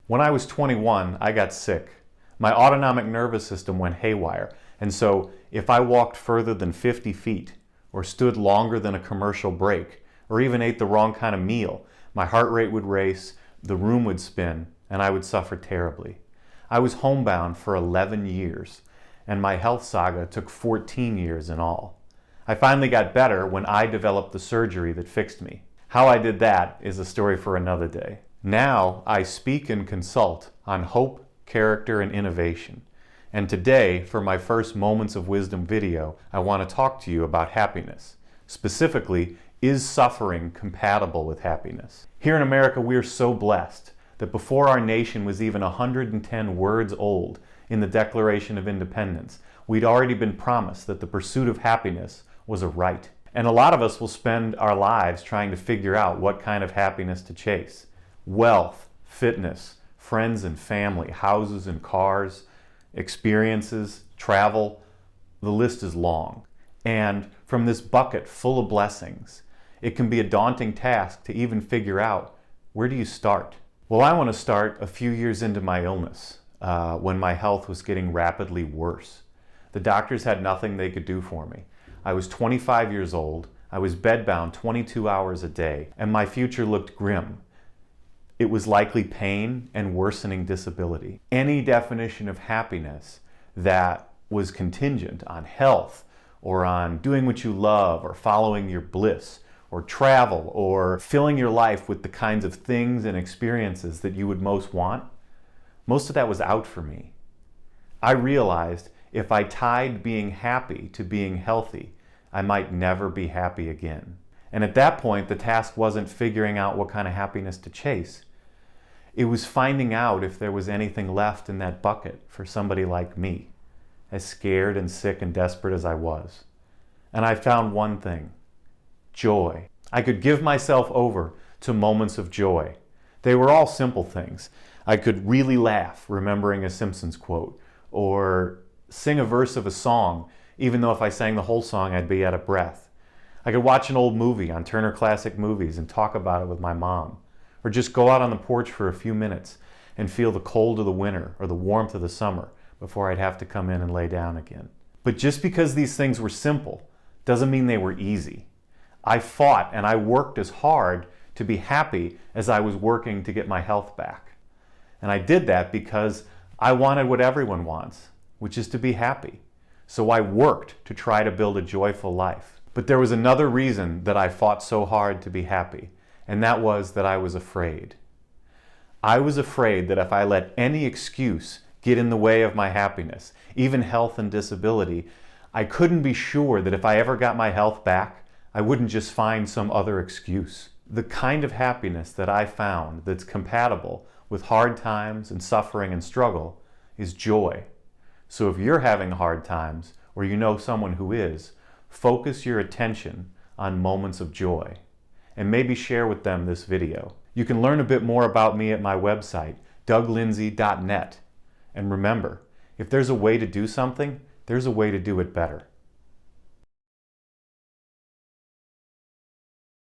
When I was 21, I got sick. My autonomic nervous system went haywire, and so if I walked further than 50 feet, or stood longer than a commercial break, or even ate the wrong kind of meal, my heart rate would race, the room would spin, and I would suffer terribly. I was homebound for 11 years, and my health saga took 14 years in all. I finally got better when I developed the surgery that fixed me. How I did that is a story for another day. Now I speak and consult on hope, character, and innovation. And today, for my first Moments of Wisdom video, I want to talk to you about happiness. Specifically, is suffering compatible with happiness? Here in America, we are so blessed that before our nation was even 110 words old in the Declaration of Independence, we'd already been promised that the pursuit of happiness was a right. And a lot of us will spend our lives trying to figure out what kind of happiness to chase. Wealth, fitness, friends and family, houses and cars, experiences, travel, the list is long. And from this bucket full of blessings, it can be a daunting task to even figure out, where do you start? Well, I want to start a few years into my illness, when my health was getting rapidly worse. The doctors had nothing they could do for me. I was 25 years old, I was bedbound 22 hours a day, and my future looked grim. It was likely pain and worsening disability. Any definition of happiness that was contingent on health, or on doing what you love, or following your bliss, or travel, or filling your life with the kinds of things and experiences that you would most want, most of that was out for me. I realized if I tied being happy to being healthy, I might never be happy again. And at that point, the task wasn't figuring out what kind of happiness to chase. It was finding out if there was anything left in that bucket for somebody like me, as scared and sick and desperate as I was. And I found one thing: joy. I could give myself over to moments of joy. They were all simple things. I could really laugh, remembering a Simpsons quote, or sing a verse of a song, even though if I sang the whole song, I'd be out of breath. I could watch an old movie on Turner Classic Movies and talk about it with my mom, or just go out on the porch for a few minutes and feel the cold of the winter or the warmth of the summer before I'd have to come in and lay down again. But just because these things were simple doesn't mean they were easy. I fought and I worked as hard to be happy as I was working to get my health back. And I did that because I wanted what everyone wants, which is to be happy. So I worked to try to build a joyful life. But there was another reason that I fought so hard to be happy, and that was that I was afraid. I was afraid that if I let any excuse get in the way of my happiness, even health and disability, I couldn't be sure that if I ever got my health back, I wouldn't just find some other excuse. The kind of happiness that I found that's compatible with hard times and suffering and struggle is joy. So if you're having hard times, or you know someone who is, focus your attention on moments of joy, and maybe share with them this video. You can learn a bit more about me at my website, douglindsay.net. And remember, if there's a way to do something, there's a way to do it better.